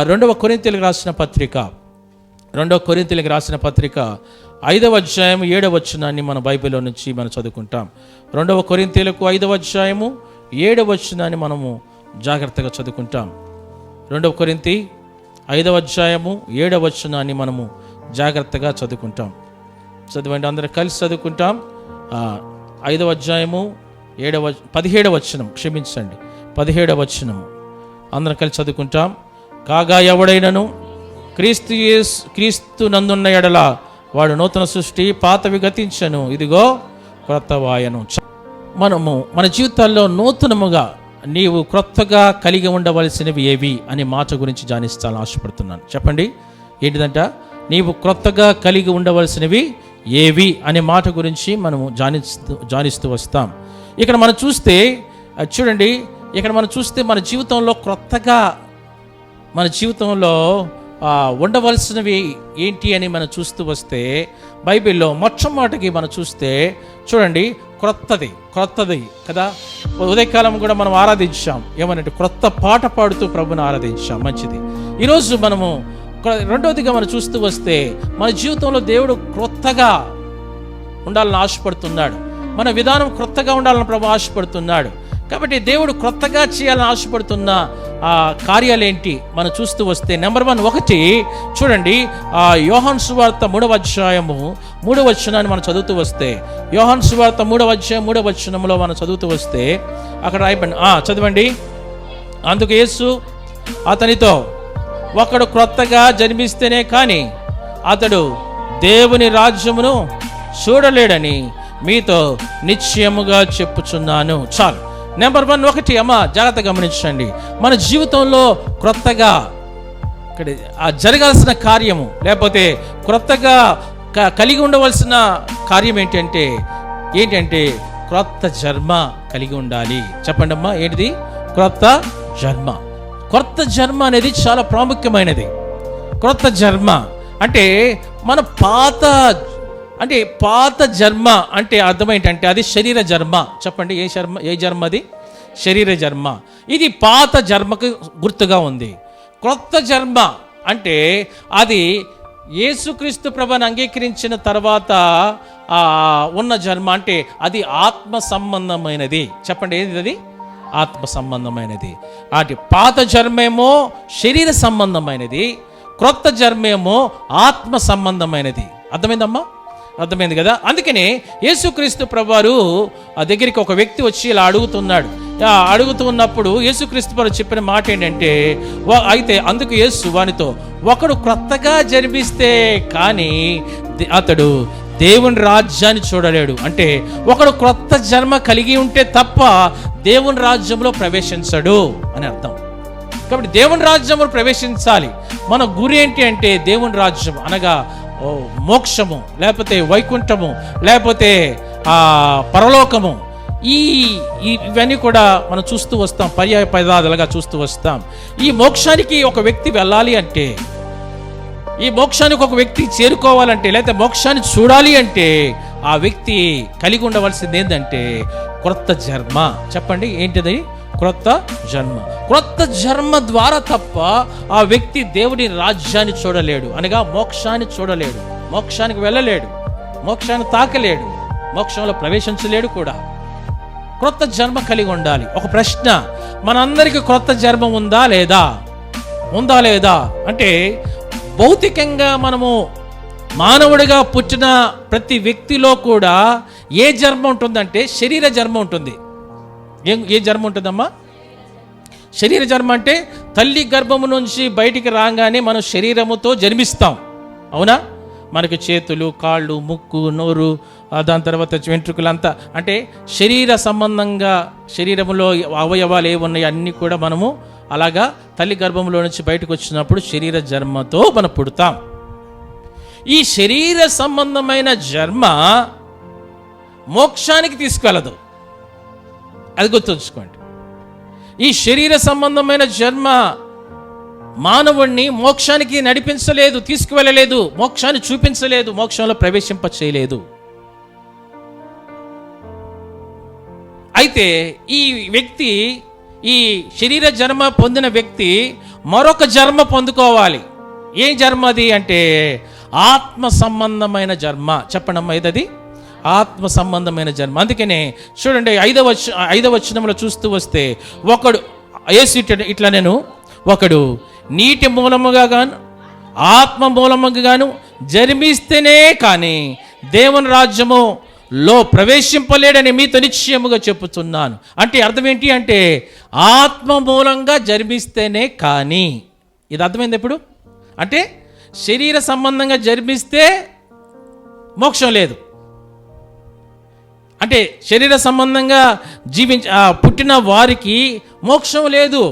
రెండవ కొరింథీయులకు రాసిన పత్రిక 5వ అధ్యాయం 7వ వచనాన్ని మన బైబిల్లో నుంచి మనం చదువుకుంటాం. 2 కొరింథీయులకు 5వ అధ్యాయము 7వ వచనాన్ని మనము జాగ్రత్తగా చదువుకుంటాం. 2 కొరింథీ 5వ అధ్యాయము 7వ వచనాన్ని మనము జాగ్రత్తగా చదువుకుంటాం. చదవండి, అందరం కలిసి చదువుకుంటాం. 5వ అధ్యాయము 17వ వచనం, క్షమించండి, 17వ వచనము అందరం కలిసి చదువుకుంటాం. కాగా ఎవడైనను క్రీస్తు నందున్న ఎడల వాడు నూతన సృష్టి, పాతవి గతించను, ఇదిగో క్రొత్తవాయను. మనము మన జీవితాల్లో నూతనముగా నీవు క్రొత్తగా కలిగి ఉండవలసినవి ఏవి అనే మాట గురించి ధ్యానిస్తాను ఆశపడుతున్నాను. చెప్పండి, ఏంటిదంట? నీవు క్రొత్తగా కలిగి ఉండవలసినవి ఏవి అనే మాట గురించి మనము ధ్యానిస్తూ వస్తాం. ఇక్కడ మనం చూస్తే చూడండి, మన జీవితంలో క్రొత్తగా మన జీవితంలో ఉండవలసినవి ఏంటి అని మనం చూస్తూ వస్తే బైబిల్లో మొట్టమొదటికి మనం చూస్తే చూడండి, క్రొత్తది కదా. ఉదయకాలం కూడా మనం ఆరాధించాం, ఏమనంటే క్రొత్త పాట పాడుతూ ప్రభుని ఆరాధించాం, మంచిది. ఈరోజు మనము రెండవదిగా మనం చూస్తూ వస్తే మన జీవితంలో దేవుడు క్రొత్తగా ఉండాలని ఆశపడుతున్నాడు. మన విధానం క్రొత్తగా ఉండాలని ప్రభు ఆశపడుతున్నాడు. కాబట్టి దేవుడు క్రొత్తగా చేయాలని ఆశపడుతున్న కార్యాలు ఏంటి మనం చూస్తూ వస్తే నెంబర్ 1 చూడండి, యోహాను సువార్త 3వ అధ్యాయము 3వ వచనాన్ని మనం చదువుతూ వస్తే, యోహాను సువార్త 3వ అధ్యాయం 3వ వచనంలో మనం చదువుతూ వస్తే అక్కడ రాయబడి చదవండి. అందుకు యేసు అతనితో, ఒకడు క్రొత్తగా జన్మిస్తేనే కానీ అతడు దేవుని రాజ్యమును చూడలేడని మీతో నిశ్చయముగా చెప్పుచున్నాను. చాలు. నెంబర్ 1 అమ్మ జాగ్రత్తగా గమనించండి. మన జీవితంలో క్రొత్తగా ఇక్కడ జరగాల్సిన కార్యము, లేకపోతే క్రొత్తగా కలిగి ఉండవలసిన కార్యం ఏంటంటే క్రొత్త జన్మ కలిగి ఉండాలి. చెప్పండి అమ్మా, ఏంటిది? క్రొత్త జన్మ అనేది చాలా ప్రాముఖ్యమైనది. క్రొత్త జన్మ అంటే మన పాత జన్మ అంటే అర్థం ఏంటంటే అది శరీర జన్మ. చెప్పండి, ఏ జన్మ అది? శరీర జన్మ. ఇది పాత జన్మకు గుర్తుగా ఉంది. క్రొత్త జన్మ అంటే అది యేసుక్రీస్తు ప్రభువుని అంగీకరించిన తర్వాత ఉన్న జన్మ, అంటే అది ఆత్మ సంబంధమైనది. చెప్పండి, ఏది అది? ఆత్మ సంబంధమైనది. అంటే పాత జన్మేమో శరీర సంబంధమైనది, క్రొత్త జన్మేమో ఆత్మ సంబంధమైనది. అర్థమైందమ్మా? అర్థమైంది కదా. అందుకనే యేసుక్రీస్తు ప్రభువారు దగ్గరికి ఒక వ్యక్తి వచ్చి ఇలా అడుగుతున్నప్పుడు యేసుక్రీస్తు ప్రభు చెప్పిన మాట ఏంటంటే, అయితే అందుకు యేసు వానితో, ఒకడు క్రొత్తగా జన్మిస్తే కానీ అతడు దేవుని రాజ్యాన్ని చూడలేడు. అంటే ఒకడు క్రొత్త జన్మ కలిగి ఉంటే తప్ప దేవుని రాజ్యంలో ప్రవేశించడు అని అర్థం. కాబట్టి దేవుని రాజ్యంలో ప్రవేశించాలి. మన గురి ఏంటి అంటే దేవుని రాజ్యం అనగా మోక్షము, లేకపోతే వైకుంఠము, లేకపోతే పరలోకము. ఇవన్నీ కూడా మనం చూస్తూ వస్తాం, పర్యాయ పదాలుగా చూస్తూ వస్తాం. ఈ మోక్షానికి ఒక వ్యక్తి వెళ్ళాలి అంటే, ఈ మోక్షానికి ఒక వ్యక్తి చేరుకోవాలంటే, లేకపోతే మోక్షాన్ని చూడాలి అంటే ఆ వ్యక్తి కలిగి ఉండవలసింది ఏంటంటే క్రొత్త జన్మ. చెప్పండి, ఏంటిది? క్రొత్త జన్మ ద్వారా తప్ప ఆ వ్యక్తి దేవుని రాజ్యాన్ని చూడలేడు, అనగా మోక్షాన్ని చూడలేడు, మోక్షానికి వెళ్ళలేడు, మోక్షాన్ని తాకలేడు, మోక్షంలో ప్రవేశించలేడు కూడా. క్రొత్త జన్మ కలిగి ఉండాలి. ఒక ప్రశ్న, మనందరికీ క్రొత్త జన్మ ఉందా లేదా అంటే భౌతికంగా మనము మానవుడిగా పుట్టిన ప్రతి వ్యక్తిలో కూడా ఏ జన్మ ఉంటుందంటే శరీర జన్మ ఉంటుంది. ఏ జన్మ ఉంటుందమ్మా? శరీర జన్మ అంటే తల్లి గర్భము నుంచి బయటికి రాగానే మనం శరీరముతో జన్మిస్తాం, అవునా? మనకి చేతులు, కాళ్ళు, ముక్కు, నోరు, దాని తర్వాత వెంట్రుకలు అంతా, అంటే శరీర సంబంధంగా శరీరంలో అవయవాలు ఏమున్నాయి అన్నీ కూడా మనము అలాగా తల్లి గర్భంలో నుంచి బయటకు వచ్చినప్పుడు శరీర జన్మతో మనం పుడతాం. ఈ శరీర సంబంధమైన జన్మ మోక్షానికి తీసుకెళ్ళదు, అది గుర్తుంచుకోండి. ఈ శరీర సంబంధమైన జన్మ మానవుణ్ణి మోక్షానికి నడిపించలేదు, తీసుకువెళ్ళలేదు, మోక్షాన్ని చూపించలేదు, మోక్షంలో ప్రవేశింప చేయలేదు. అయితే ఈ వ్యక్తి, ఈ శరీర జన్మ పొందిన వ్యక్తి మరొక జన్మ పొందుకోవాలి. ఏం జన్మ అది అంటే ఆత్మ సంబంధమైన జన్మ. చెప్పండమ్మా, ఏదది? ఆత్మ సంబంధమైన జన్మ. అందుకనే చూడండి, 5వ వచనంలో చూస్తూ వస్తే, ఒకడు యేసు ఇట్లా నేను ఒకడు నీటి మూలముగా గాను ఆత్మ మూలముగా గాను జన్మిస్తేనే కానీ దేవుని రాజ్యములో ప్రవేశింపలేడని మీతో నిశ్చయముగా చెప్పుతున్నాను. అంటే అర్థం ఏంటి అంటే ఆత్మ మూలంగా జన్మిస్తేనే కానీ. ఇది అర్థమైంది ఎప్పుడు అంటే శరీర సంబంధంగా జన్మిస్తే మోక్షం లేదు. అంటే శరీర సంబంధంగా పుట్టిన వారికి మోక్షం లేదు.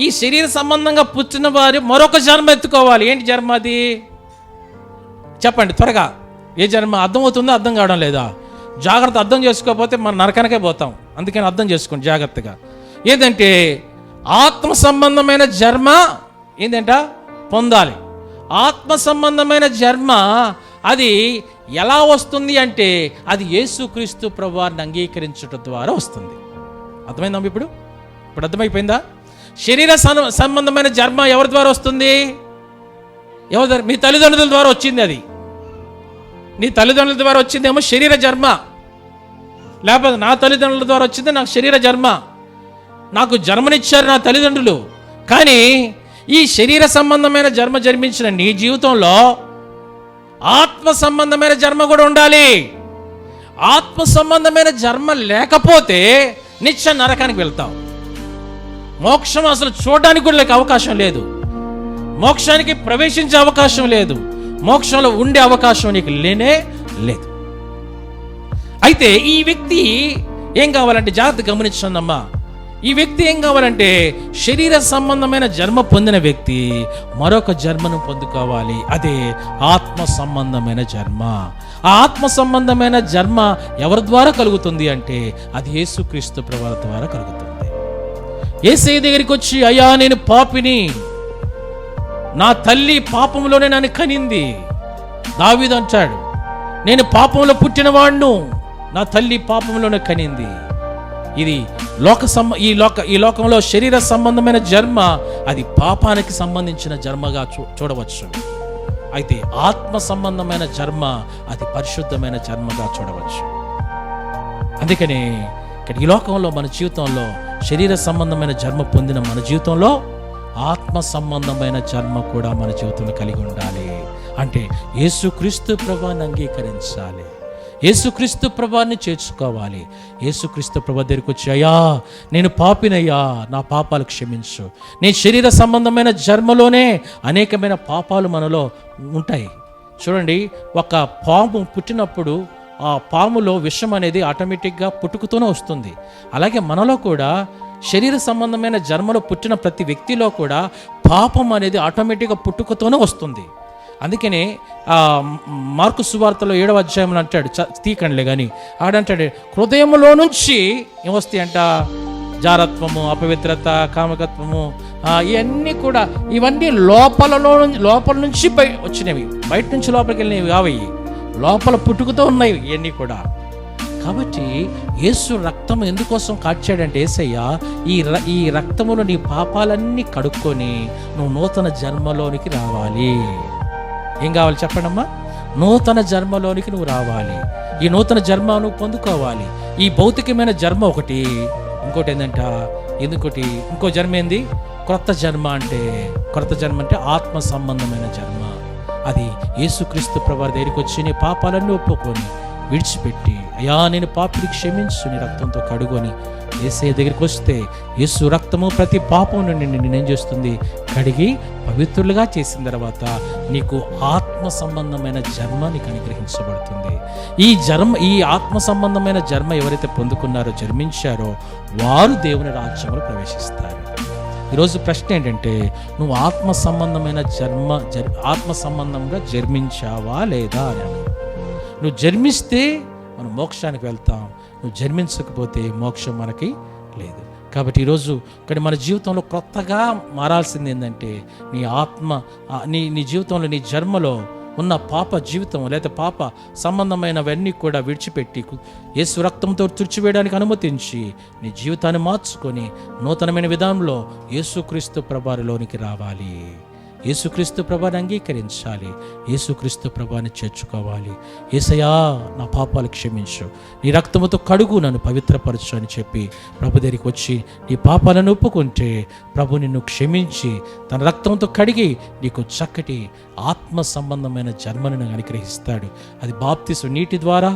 ఈ శరీర సంబంధంగా పుట్టిన వారు మరొక జన్మ ఎత్తుకోవాలి. ఏంటి జన్మ అది? చెప్పండి త్వరగా. ఏ జన్మ? అర్థమవుతుందో అర్థం కావడం లేదా? జాగ్రత్త, అర్థం చేసుకోకపోతే మన నరకనకే పోతాం. అందుకని అర్థం చేసుకోండి జాగ్రత్తగా. ఏదంటే ఆత్మ సంబంధమైన జన్మ ఏంటంట పొందాలి. ఆత్మ సంబంధమైన జన్మ అది ఎలా వస్తుంది అంటే అది యేసుక్రీస్తు ప్రభువారిని అంగీకరించడం ద్వారా వస్తుంది. అర్థమైందా ఇప్పుడు? అర్థమైపోయిందా? శరీర సంబంధమైన జన్మ ఎవరి ద్వారా వస్తుంది? ఎవరి ద్వారా? మీ తల్లిదండ్రుల ద్వారా వచ్చింది. అది నీ తల్లిదండ్రుల ద్వారా వచ్చిందేమో శరీర జన్మ. లేకపోతే నా తల్లిదండ్రుల ద్వారా వచ్చింది నాకు శరీర జన్మ. నాకు జన్మనిచ్చారు నా తల్లిదండ్రులు. కానీ ఈ శరీర సంబంధమైన జన్మ జన్మించిన నీ జీవితంలో ఆత్మ సంబంధమైన జన్మ కూడా ఉండాలి. ఆత్మ సంబంధమైన జన్మ లేకపోతే నిత్య నరకానికి వెళ్తావు. మోక్షం అసలు చూడడానికి కూడా లేక అవకాశం లేదు. మోక్షానికి ప్రవేశించే అవకాశం లేదు. మోక్షంలో ఉండే అవకాశం నీకు లేనే లేదు. అయితే ఈ వ్యక్తి ఏం కావాలంటే జాగ్రత్త గమనించండమ్మా. ఈ వ్యక్తి ఏం కావాలంటే శరీర సంబంధమైన జన్మ పొందిన వ్యక్తి మరొక జన్మను పొందుకోవాలి. అదే ఆత్మ సంబంధమైన జన్మ. ఆ ఆత్మ సంబంధమైన జన్మ ఎవరి ద్వారా కలుగుతుంది అంటే అది యేసుక్రీస్తు ప్రభువు ద్వారా కలుగుతుంది. యేసయ్య దగ్గరికి వచ్చి, అయ్యా నేను పాపిని, నా తల్లి పాపంలోనే నన్ను కనింది. దావీదు అంటాడు, నేను పాపంలో పుట్టినవాడును, నా తల్లి పాపంలోనే కనింది. ఇది ఈ లోకంలో శరీర సంబంధమైన జన్మ అది పాపానికి సంబంధించిన జన్మగా చూడవచ్చు. అయితే ఆత్మ సంబంధమైన జన్మ అది పరిశుద్ధమైన జన్మగా చూడవచ్చు. అందుకనే ఇక్కడ ఈ లోకంలో మన జీవితంలో శరీర సంబంధమైన జన్మ పొందిన మన జీవితంలో ఆత్మ సంబంధమైన జన్మ కూడా మన జీవితంలో కలిగి ఉండాలి. అంటే యేసుక్రీస్తు ప్రభువుని అంగీకరించాలి. యేసుక్రీస్తు ప్రభువుని చేర్చుకోవాలి. యేసుక్రీస్తు ప్రభువు దగ్గరికి వచ్చి, అయ్యా నేను పాపినయ్యా, నా పాపాలు క్షమించు. నేను శరీర సంబంధమైన జన్మలోనే అనేకమైన పాపాలు మనలో ఉంటాయి. చూడండి, ఒక పాము పుట్టినప్పుడు ఆ పాములో విషం అనేది ఆటోమేటిక్గా పుట్టుకతోనే వస్తుంది. అలాగే మనలో కూడా శరీర సంబంధమైన జన్మలో పుట్టిన ప్రతి వ్యక్తిలో కూడా పాపం అనేది ఆటోమేటిక్గా పుట్టుకతోనే వస్తుంది. అందుకనే మార్కు సువార్తలో 7వ అధ్యాయంలో అంటాడు, తీకండిలే కానీ ఆడంటాడు, హృదయంలో నుంచి ఏమొస్తాయి అంట? జారత్వము, అపవిత్రత, కామకత్వము, ఇవన్నీ లోపల నుంచి వచ్చినవి. బయట నుంచి లోపలికి వెళ్ళినవి కావయ్యి, లోపల పుట్టుకతో ఉన్నాయి ఇవన్నీ కూడా. కాబట్టి యేసు రక్తం ఎందుకోసం కాచాడంటే యేసయ్య ఈ రక్తములో నీ పాపాలన్నీ కడుక్కొని నువ్వు నూతన జన్మలోనికి రావాలి. ఏం కావాలి చెప్పండమ్మా? నూతన జన్మలోనికి నువ్వు రావాలి. ఈ నూతన జన్మ నువ్వు పొందుకోవాలి. ఈ భౌతికమైన జన్మ ఒకటి, ఇంకోటి ఏంటంట, ఇంకో జన్మ ఏంది? క్రొత్త జన్మ అంటే ఆత్మ సంబంధమైన జన్మ. అది యేసుక్రీస్తు ప్రభువు దగ్గరికి వచ్చి నీ పాపాలన్నీ ఒప్పుకొని విడిచిపెట్టి, అయ్యా నేను పాపిని క్షమించు, నీ రక్తంతో కడుగొని యేసయ్య దగ్గరికి వస్తే యేసు రక్తము ప్రతి పాపం నుండి నిన్నేం చేస్తుంది? కడిగి పవిత్రులుగా చేసిన తర్వాత నీకు ఆత్మ సంబంధమైన జన్మ నీకు అనుగ్రహించబడుతుంది. ఈ ఆత్మ సంబంధమైన జన్మ ఎవరైతే పొందుకున్నారో, జన్మించారో వారు దేవుని రాజ్యంలో ప్రవేశిస్తారు. ఈరోజు ప్రశ్న ఏంటంటే, నువ్వు ఆత్మ సంబంధంగా జన్మించావా లేదా అని. నువ్వు జన్మిస్తే మనం మోక్షానికి వెళ్తాం, నువ్వు జన్మించకపోతే మోక్షం మనకి లేదు. కాబట్టి ఈరోజు ఇక్కడ మన జీవితంలో కొత్తగా మారాల్సింది ఏంటంటే, నీ జీవితంలో నీ జన్మలో ఉన్న పాప జీవితం లేదా పాప సంబంధమైనవన్నీ కూడా విడిచిపెట్టి యేసు రక్తంతో తుడిచివేయడానికి అనుమతించి నీ జీవితాన్ని మార్చుకొని నూతనమైన విధానంలో యేసుక్రీస్తు ప్రభువులోనికి రావాలి. యేసుక్రీస్తు ప్రభువుని అంగీకరించాలి. యేసుక్రీస్తు ప్రభువుని చేర్చుకోవాలి. యేసయ్యా, నా పాపాలు క్షమించు, నీ రక్తముతో కడుగు, నన్ను పవిత్రపరచు అని చెప్పి ప్రభు దగ్గరికి వచ్చి నీ పాపాలను ఒప్పుకుంటే ప్రభు నిన్ను క్షమించి తన రక్తంతో కడిగి నీకు చక్కటి ఆత్మ సంబంధమైన జన్మను అనుగ్రహిస్తాడు. అది బాప్తిసం, నీటి ద్వారా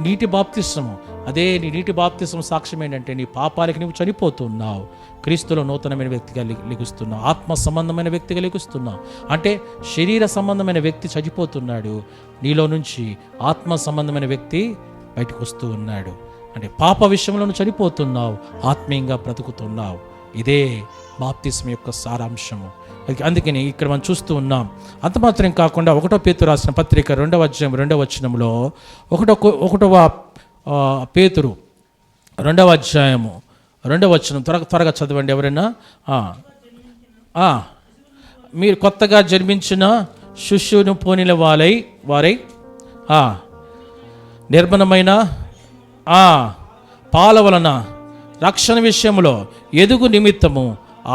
నీటి బాప్తిసము. అదే నీ నీటి బాప్తిసం సాక్ష్యం ఏంటంటే నీ పాపాలకి నువ్వు చనిపోతున్నావు, క్రీస్తులో నూతనమైన వ్యక్తిగా లెగుస్తున్నావు, ఆత్మ సంబంధమైన వ్యక్తిగా లెగుస్తున్నావు. అంటే శరీర సంబంధమైన వ్యక్తి చనిపోతున్నాడు, నీలో నుంచి ఆత్మ సంబంధమైన వ్యక్తి బయటకు వస్తూ ఉన్నాడు. అంటే పాప విషయంలో నువ్వు చనిపోతున్నావు, ఆత్మీయంగా బ్రతుకుతున్నావు. ఇదే బాప్తిసం యొక్క సారాంశము. అందుకని ఇక్కడ మనం చూస్తూ ఉన్నాం. అంత మాత్రం కాకుండా 1 పేతురు రాసిన పత్రిక 2వ అధ్యాయం 2వ వచనంలో 1వ పేతురు 2వ అధ్యాయము 2వ వచనం త్వరగా చదవండి ఎవరైనా. మీరు కొత్తగా జన్మించిన శిశువును పోనిన వారై నిర్మలమైన పాల వలన రక్షణ విషయంలో ఎదుగు నిమిత్తము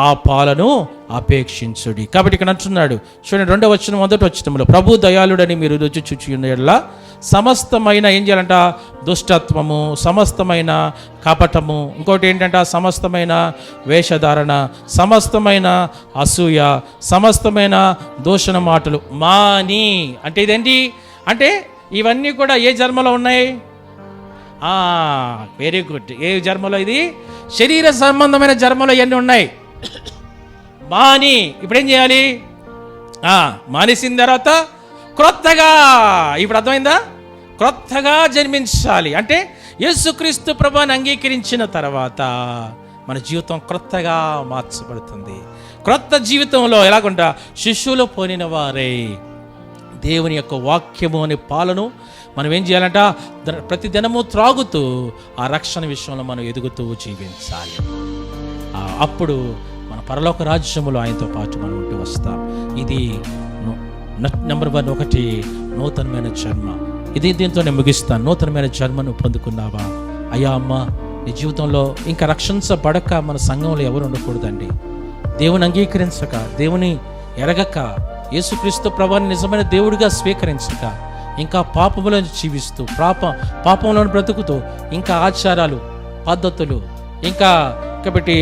ఆ పాలను అపేక్షించుడి. కాబట్టి ఇక్కడ అంటున్నాడు చూడండి, 2వ వచనం 1వ వచనంలో, ప్రభు దయాళుడని మీరు రుచి చూచి ఉన్న సమస్తమైన ఏం చేయాలంట, దుష్టత్వము, సమస్తమైన కపటము, ఇంకోటి ఏంటంటే సమస్తమైన వేషధారణ, సమస్తమైన అసూయ, సమస్తమైన దూషణ మాటలు మాని. అంటే ఇదేంటి అంటే ఇవన్నీ కూడా ఏ జన్మలో ఉన్నాయి? Very good. ఏ జన్మలో? ఇది శరీర సంబంధమైన జన్మలో ఇవన్నీ ఉన్నాయి. మాని ఇప్పుడేం చేయాలి? మానేసిన తర్వాత క్రొత్తగా, ఇప్పుడు అర్థమైందా? క్రొత్తగా జన్మించాలి. అంటే యేసుక్రీస్తు ప్రభువుని అంగీకరించిన తర్వాత మన జీవితం క్రొత్తగా మార్చబడుతుంది. క్రొత్త జీవితంలో ఎలాగుంటా, శిశువులు పోనిన వారే దేవుని యొక్క వాక్యము అనే పాలను మనం ఏం చేయాలంట, ప్రతి దినము త్రాగుతూ ఆ రక్షణ విషయంలో మనం ఎదుగుతూ జీవించాలి. అప్పుడు మన పరలోక రాజ్యములో ఆయనతో పాటు మనం ఉంటూ వస్తాం. ఇది నెంబర్ 1, 1 నూతనమైన జన్మ. దీంతో నేను ముగిస్తాను. నూతనమైన జన్మను పొందుకున్నావా? అయ్యా అమ్మ, నీ జీవితంలో ఇంకా రక్షించబడక మన సంఘంలో ఎవరు ఉండకూడదండి. దేవుని అంగీకరించక, దేవుని ఎరగక, యేసుక్రీస్తు ప్రభువుని నిజమైన దేవుడిగా స్వీకరించక, ఇంకా పాపములో జీవిస్తూ పాపంలో బ్రతుకుతూ, ఇంకా ఆచారాలు, పద్ధతులు, ఇంకా కాబట్టి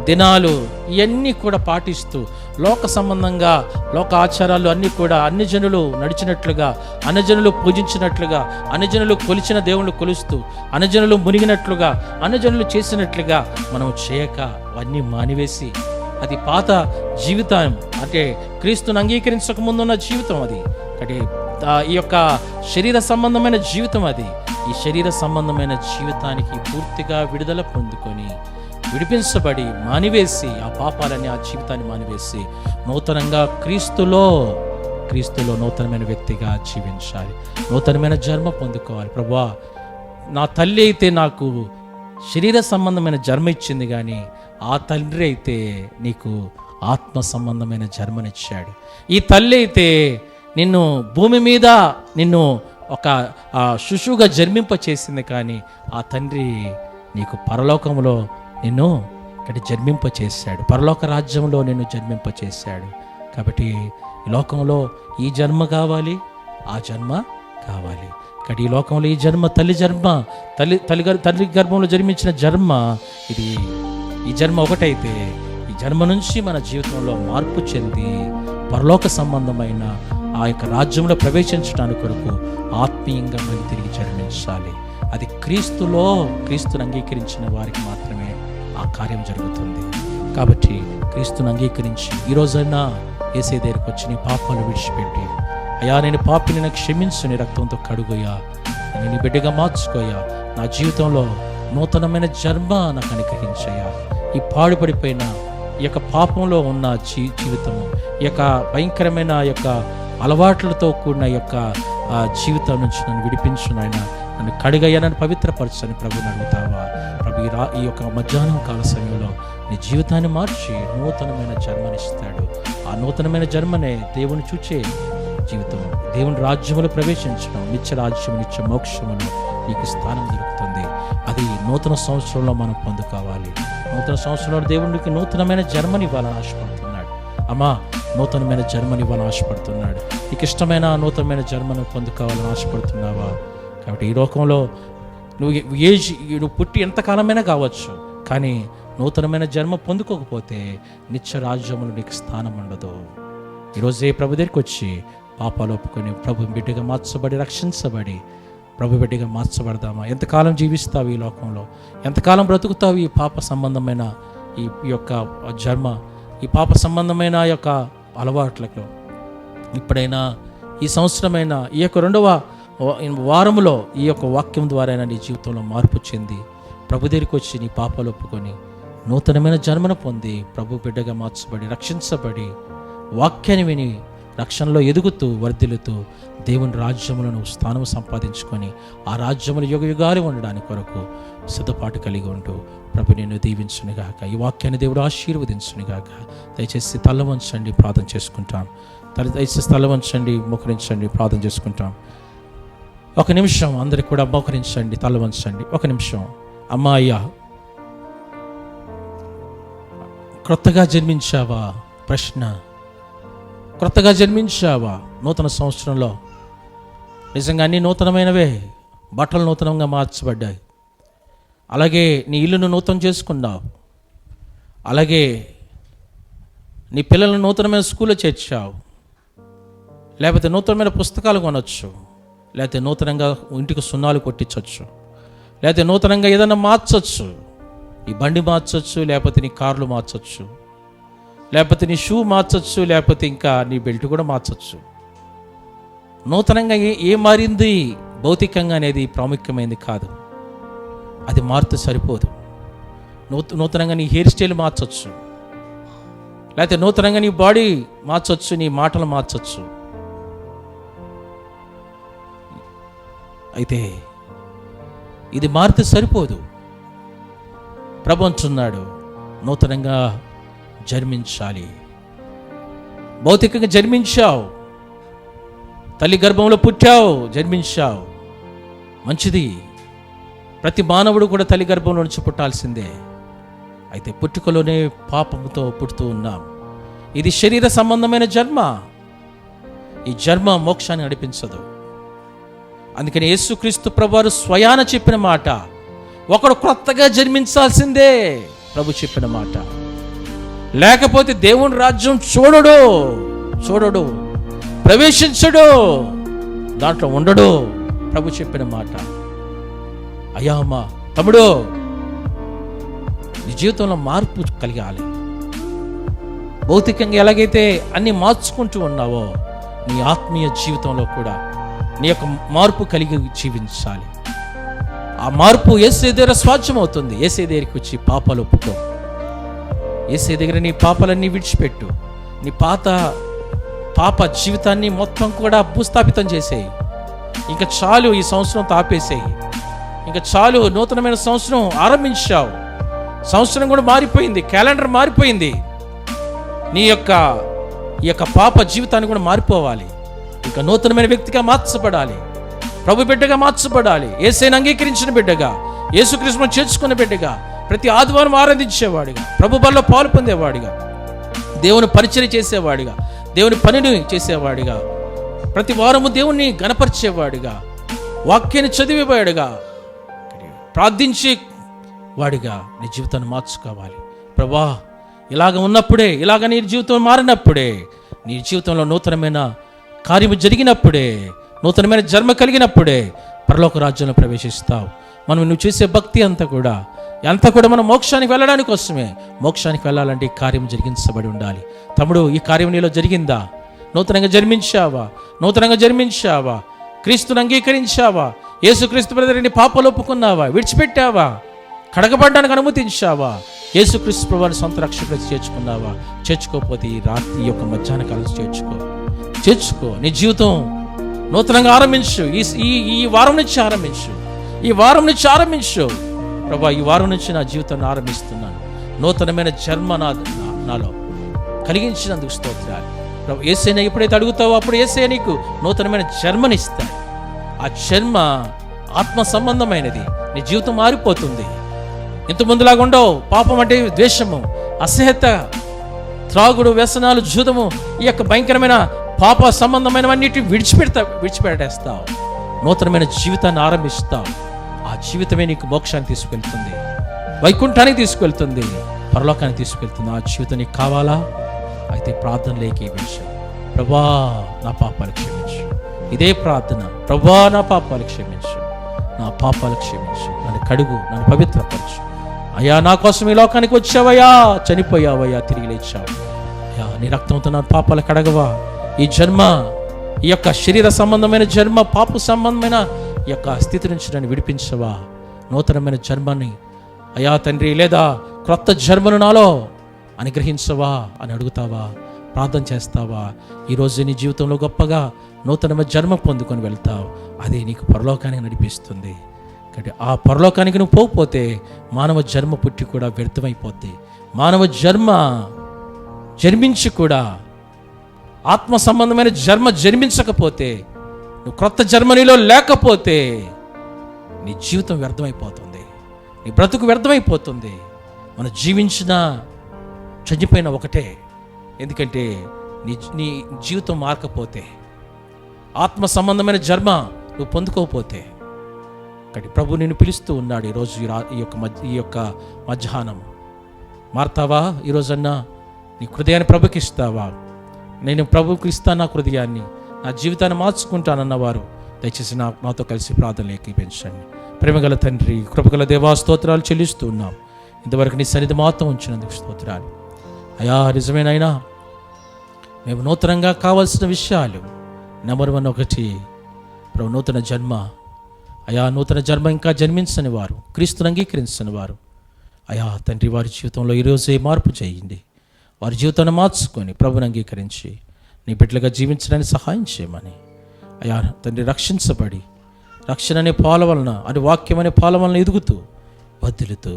దినాలు ఇవన్నీ కూడా పాటిస్తూ లోక సంబంధంగా లోక ఆచారాలు అన్నీ కూడా అన్ని జనులు నడిచినట్లుగా, అన్ని జనులు పూజించినట్లుగా, అన్ని జనులు కొలిచిన దేవుళ్ళు కొలుస్తూ, అన్ని జనులు మునిగినట్లుగా, అన్ని జనులు చేసినట్లుగా మనం చేయక అవన్నీ మానివేసి, అది పాత జీవితం, అంటే క్రీస్తుని అంగీకరించక ముందున్న జీవితం అది. అంటే ఈ యొక్క శరీర సంబంధమైన జీవితం అది. ఈ శరీర సంబంధమైన జీవితానికి పూర్తిగా విడుదల పొందుకొని, విడిపించబడి, మానివేసి, ఆ పాపాలని, ఆ జీవితాన్ని మానివేసి నూతనంగా క్రీస్తులో నూతనమైన వ్యక్తిగా జీవించాలి. నూతనమైన జన్మ పొందుకోవాలి. ప్రభువా, నా తల్లి అయితే నాకు శరీర సంబంధమైన జన్మ ఇచ్చింది, కానీ ఆ తండ్రి అయితే నీకు ఆత్మ సంబంధమైన జన్మనిచ్చాడు. ఈ తల్లి అయితే నిన్ను భూమి మీద నిన్ను ఒక శిశువుగా జన్మింప చేసింది, కానీ ఆ తండ్రి నీకు పరలోకంలో నిన్ను ఇక్కడ జన్మింప చేశాడు, పరలోక రాజ్యంలో నిన్ను జన్మింప చేశాడు. కాబట్టి ఈ లోకంలో ఈ జన్మ కావాలి, ఆ జన్మ కావాలి. కాబట్టి ఈ లోకంలో ఈ జన్మ తల్లి గర్భంలో జన్మించిన జన్మ ఇది. ఈ జన్మ ఒకటైతే ఈ జన్మ నుంచి మన జీవితంలో మార్పు చెంది పరలోక సంబంధమైన ఆ యొక్క రాజ్యంలో ప్రవేశించడానికి కొరకు ఆత్మీయంగా మనం తిరిగి జన్మించాలి. అది క్రీస్తుని అంగీకరించిన వారికి మాత్రమే ఆ కార్యం జరుగుతుంది. కాబట్టి క్రీస్తుని అంగీకరించి ఈరోజైనా యేసయ్య దగ్గరికి వచ్చి నీ పాపాలు విడిచిపెట్టి, అయ్యా నేను పాపిని నాకు క్షమించు, నీ రక్తంతో కడుగోయా, నేను నీ బిడ్డగా మార్చుకోయా, నా జీవితంలో నూతనమైన జన్మ నాకు అనుగ్రహించయ్యా, ఈ పాడుపడిపోయిన ఈ యొక్క పాపంలో ఉన్న జీవితము, ఈ యొక్క భయంకరమైన యొక్క అలవాట్లతో కూడిన యొక్క జీవితం నుంచి నన్ను విడిపించు నాయన, నన్ను కడుగయ్యా, నన్ను పవిత్రపరచని ప్రభుని అడుగుతావా? ప్రభు ఈ యొక్క మధ్యాహ్నం కాల సమయంలో నీ జీవితాన్ని మార్చి నూతనమైన జన్మనిస్తాడు. ఆ నూతనమైన జన్మనే దేవుని చూచే జీవితం, దేవుని రాజ్యములో ప్రవేశించడం, నిత్య రాజ్యం, నిత్య మోక్షములో నీకు స్థానం దొరుకుతుంది. అది నూతన సంవత్సరంలో మనం పొందుకోవాలి. నూతన సంవత్సరంలో దేవునికి నూతనమైన జన్మనివ్వాలని ఆశపడుతున్నాడు. అమ్మా, నూతనమైన జన్మనివ్వాలని ఆశపడుతున్నాడు. నీకు ఇష్టమైన నూతనమైన జన్మను పొందుకోవాలని ఆశపడుతున్నావా? కాబట్టి ఈ లోకంలో నువ్వు పుట్టి ఎంతకాలమైనా కావచ్చు, కానీ నూతనమైన జన్మ పొందుకోకపోతే నిత్య రాజ్యములు నీకు స్థానం ఉండదు. ఈరోజే ప్రభు దగ్గరికి వచ్చి పాపాలు ఒప్పుకొని ప్రభు బిడ్డగా మార్చబడి, రక్షించబడి ప్రభు బిడ్డగా మార్చబడదామా? ఎంతకాలం జీవిస్తావు ఈ లోకంలో? ఎంతకాలం బ్రతుకుతావు ఈ పాప సంబంధమైన ఈ యొక్క జన్మ, ఈ పాప సంబంధమైన యొక్క అలవాట్లలో? ఇప్పుడైనా ఈ సంవత్సరమైన ఈ యొక్క 2వ వారములో ఈ యొక్క వాక్యం ద్వారా నీ జీవితంలో మార్పు చెంది ప్రభు దగ్గరికి వచ్చి నీ పాపాలు ఒప్పుకొని నూతనమైన జన్మను పొంది ప్రభు బిడ్డగా మార్చబడి, రక్షించబడి, వాక్యాన్ని విని రక్షణలో ఎదుగుతూ వర్ధిల్లుతూ దేవుని రాజ్యములో నువ్వు స్థానం సంపాదించుకొని ఆ రాజ్యములు యుగయుగాలు ఉండడానికి కొరకు సిద్ధపాటు కలిగి ఉంటూ ప్రభు నిన్ను దీవించునుగాక. ఈ వాక్యాన్ని దేవుడు ఆశీర్వదించునుగాక. దయచేసి తల్ల వంచండి, ప్రార్థన చేసుకుంటాం. దయచేసి తల్ల వంచండి, మోకరించండి, ప్రార్థన చేసుకుంటాం. ఒక నిమిషం అందరికి కూడా మోకరించండి, తల్ల వంచండి. ఒక నిమిషం. అమ్మాయ్యా, క్రొత్తగా జన్మించావా? ప్రశ్న. క్రొత్తగా జన్మించావా? నూతన సంవత్సరంలో నిజంగా అన్నీ నూతనమైనవే. బట్టలు నూతనంగా మార్చబడ్డాయి. అలాగే నీ ఇల్లును నూతనం చేసుకున్నావు. అలాగే నీ పిల్లలను నూతనమైన స్కూల్లో చేర్చావు. లేకపోతే నూతనమైన పుస్తకాలు కొనవచ్చు, లేకపోతే నూతనంగా ఇంటికి సున్నాలు కొట్టించవచ్చు, లేకపోతే నూతనంగా ఏదైనా మార్చవచ్చు. ఈ బండి మార్చవచ్చు, లేకపోతే నీ కార్లు మార్చవచ్చు, లేకపోతే నీ షూ మార్చవచ్చు, లేకపోతే ఇంకా నీ బెల్ట్ కూడా మార్చవచ్చు. నూతనంగా ఏం మారింది భౌతికంగా అనేది ప్రాముఖ్యమైనది కాదు. అది మారితే సరిపోదు. నూతనంగా నీ హెయిర్ స్టైల్ మార్చవచ్చు, లేకపోతే నూతనంగా నీ బాడీ మార్చవచ్చు, నీ మాటలు మార్చవచ్చు. అయితే ఇది మారితే సరిపోదు. ప్రభు అంటున్నాడు, నూతనంగా జన్మించాలి. భౌతికంగా జన్మించావు, తల్లి గర్భంలో పుట్టావు, జన్మించావు, మంచిది. ప్రతి మానవుడు కూడా తల్లి గర్భంలో నుంచి పుట్టాల్సిందే. అయితే పుట్టుకలోనే పాపముతో పుడుతూ ఉన్నాం. ఇది శరీర సంబంధమైన జన్మ. ఈ జన్మ మోక్షాన్ని నడిపించదు. అందుకని యేసుక్రీస్తు ప్రభువారు స్వయాన చెప్పిన మాట, ఒకడు క్రొత్తగా జన్మించాల్సిందే. ప్రభు చెప్పిన మాట, లేకపోతే దేవుని రాజ్యం చూడడు, ప్రవేశించడు, దాంట్లో ఉండడు. ప్రభు చెప్పిన మాట. అయ్యా అమ్మా, తమ్ముడు, నీ జీవితంలో మార్పు కలిగాలి. భౌతికంగా ఎలాగైతే అన్ని మార్చుకుంటూ ఉన్నావో, నీ ఆత్మీయ జీవితంలో కూడా నీ యొక్క మార్పు కలిగి జీవించాలి. ఆ మార్పు యేసే దగ్గర స్వాస్థ్యం అవుతుంది. యేసే దగ్గరికి వచ్చి పాపాలు ఒప్పుకో. యేసే దగ్గర నీ పాపాలన్నీ విడిచిపెట్టు. నీ పాప జీవితాన్ని మొత్తం కూడా భూస్థాపితం చేసేయి. ఇంకా చాలు, ఈ సంవత్సరం ఆపేసేయి. ఇంకా చాలు, నూతనమైన సంవత్సరం ఆరంభించావు. సంవత్సరం కూడా మారిపోయింది, క్యాలెండర్ మారిపోయింది. నీ ఈ యొక్క పాప జీవితాన్ని కూడా మారిపోవాలి. ఇంకా నూతనమైన వ్యక్తిగా మార్చబడాలి, ప్రభు బిడ్డగా మార్చబడాలి, యేసయ్యను అంగీకరించిన బిడ్డగా, యేసుక్రీస్తును చేర్చుకున్న బిడ్డగా, ప్రతి ఆదివారం ఆరాధించేవాడిగా, ప్రభు బల్లో పాలు పొందేవాడిగా, దేవుని పరిచయం చేసేవాడిగా, దేవుని పనిని చేసేవాడిగా, ప్రతి వారము దేవుణ్ణి గణపరిచేవాడిగా, వాక్యాన్ని చదివేవాడిగా, ప్రార్థించే వాడిగా నీ జీవితాన్ని మార్చుకోవాలి. ప్రభా, ఇలాగ ఉన్నప్పుడే, ఇలాగ నీ జీవితం మారినప్పుడే, నీ జీవితంలో నూతనమైన కార్యము జరిగినప్పుడే, నూతనమైన జన్మ కలిగినప్పుడే పరలోక రాజ్యంలో ప్రవేశిస్తావు. నువ్వు చేసే భక్తి అంతా కూడా మనం మోక్షానికి వెళ్ళడానికి కోసమే. మోక్షానికి వెళ్ళాలంటే ఈ కార్యం జరిగించబడి ఉండాలి. తమ్ముడు, ఈ కార్యం నీలో జరిగిందా? నూతనంగా జన్మించావా? క్రీస్తుని అంగీకరించావా? యేసుక్రీస్తు బ్రదర్ని పాపాలు ఒప్పుకున్నావా? విడిచిపెట్టావా? కడగబడ్డానికి అనుమతించావా? యేసుక్రీస్తు ప్రభువుని సొంత రక్షకుడిగా చేర్చుకున్నావా? చేర్చుకోకపోతే ఈ రాత్రి యొక్క మధ్యాహ్న కాలం చేర్చుకో. నీ జీవితం నూతనంగా ఆరంభించు. ఈ వారం నుంచి ఆరంభించు. ప్రభా, ఈ వారం నుంచి నా జీవితాన్ని ఆరంభిస్తున్నాను. నూతనమైన జన్మ నాలో కలిగించినందుకు స్తోత్రాలు. యేసయ్యను ఎప్పుడైతే అడుగుతావో అప్పుడు యేసయ్య నీకు నూతనమైన జన్మనిస్తాడు. ఆ జన్మ ఆత్మ సంబంధమైనది. నీ జీవితం మారిపోతుంది. ఇంత ముందులాగా ఉండవు. పాపం అంటే ద్వేషము, అసహ్యత, త్రాగుడు, వ్యసనాలు, జూదము, ఈ యొక్క భయంకరమైన పాప సంబంధమైనవన్నిటి విడిచిపెట్టేస్తావు. నూతనమైన జీవితాన్ని ఆరంభిస్తావు. ఆ జీవితమే నీకు మోక్షాన్ని తీసుకెళ్తుంది, వైకుంఠానికి తీసుకెళ్తుంది, పరలోకానికి తీసుకెళ్తుంది. ఆ జీవితం నీకు కావాలా? అయితే ప్రార్థనలు ఏకీభవించు. ప్రభా నా పాపాలు క్షమించు. ఇదే ప్రార్థన. ప్రభా నా పాపాలు క్షమించు, నా పాపాలు క్షమించు, నన్ను కడుగు, నన్ను పవిత్రపరచు. అయ్యా నా కోసం ఈ లోకానికి వచ్చావయ్యా, చనిపోయావయ్యా, తిరిగి లేచావు అయ్యా, నీ రక్తంతో నా పాపాలు కడగవా. ఈ జన్మ, ఈ యొక్క శరీర సంబంధమైన జన్మ, పాప సంబంధమైన ఈ యొక్క స్థితి నుంచి నన్ను విడిపించవా. నూతనమైన జన్మని అయ్యా తండ్రి, లేదా క్రొత్త జన్మను నాలో అనుగ్రహించవా అని అడుగుతావా, ప్రార్థన చేస్తావా? ఈరోజు నీ జీవితంలో గొప్పగా నూతనమైన జన్మ పొందుకొని వెళ్తావు. అదే నీకు పరలోకానికి నడిపిస్తుంది. కాబట్టి ఆ పరలోకానికి నువ్వు పోకపోతే మానవ జన్మ పుట్టి కూడా వ్యర్థమైపోద్ది. మానవ జన్మ జన్మించి కూడా ఆత్మ సంబంధమైన జన్మ జన్మించకపోతే, నువ్వు క్రొత్త జన్మనిలో లేకపోతే నీ జీవితం వ్యర్థమైపోతుంది, నీ బ్రతుకు వ్యర్థమైపోతుంది. మనం జీవించినా చనిపోయిన ఒకటే. ఎందుకంటే నీ జీవితం మారకపోతే, ఆత్మ సంబంధమైన జన్మ నువ్వు పొందుకోకపోతే. కాబట్టి ప్రభు నిన్ను పిలుస్తూ ఉన్నాడు ఈరోజు, ఈ యొక్క మధ్యాహ్నం. మారతావా? ఈరోజన్నా నీ హృదయాన్ని ప్రభుకి ఇస్తావా? నేను ప్రభుకి ఇస్తాను నా హృదయాన్ని, నా జీవితాన్ని మార్చుకుంటానన్నవారు దయచేసి నాతో కలిసి ప్రార్థనలు ఏకీభవించండి. ప్రేమగల తండ్రి, కృపగల దేవా, స్తోత్రాలు చెల్లిస్తూ ఉన్నాం. ఇంతవరకు నీ సన్నిధి మాత్రం ఉంచినందుకు స్తోత్రాలు అయ్యా. నిజమేనైనా మేము నూతనంగా కావాల్సిన విషయాలు నెంబర్ 1 ఒకటి ప్రభు నూతన జన్మ. అయా నూతన జన్మ ఇంకా జన్మించని వారు, క్రీస్తుని అంగీకరించని వారు అయా తండ్రి, వారి జీవితంలో ఈరోజే మార్పు చేయండి. వారి జీవితాన్ని మార్చుకొని ప్రభుని అంగీకరించి నీ బిడ్డలుగా జీవించడానికి సహాయం చేయమని అయా తండ్రి, రక్షించబడి రక్షణ అనే పాల వలన, అది వాక్యం అనే పాల వలన ఎదుగుతూ వర్ధిల్లుతూ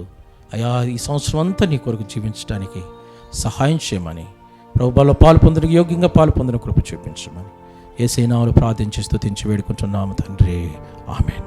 అయా ఈ సంవత్సరం అంతా నీ కొరకు జీవించడానికి సహాయం చేయమని, ప్రభువులో పాలు పొందడానికి యోగ్యంగా పాలు పొందిన కృప చూపించమని యేసయ్య నామములో ప్రార్థించి స్తుతించి వేడుకుంటున్నాము తండ్రి. ఆమేన్.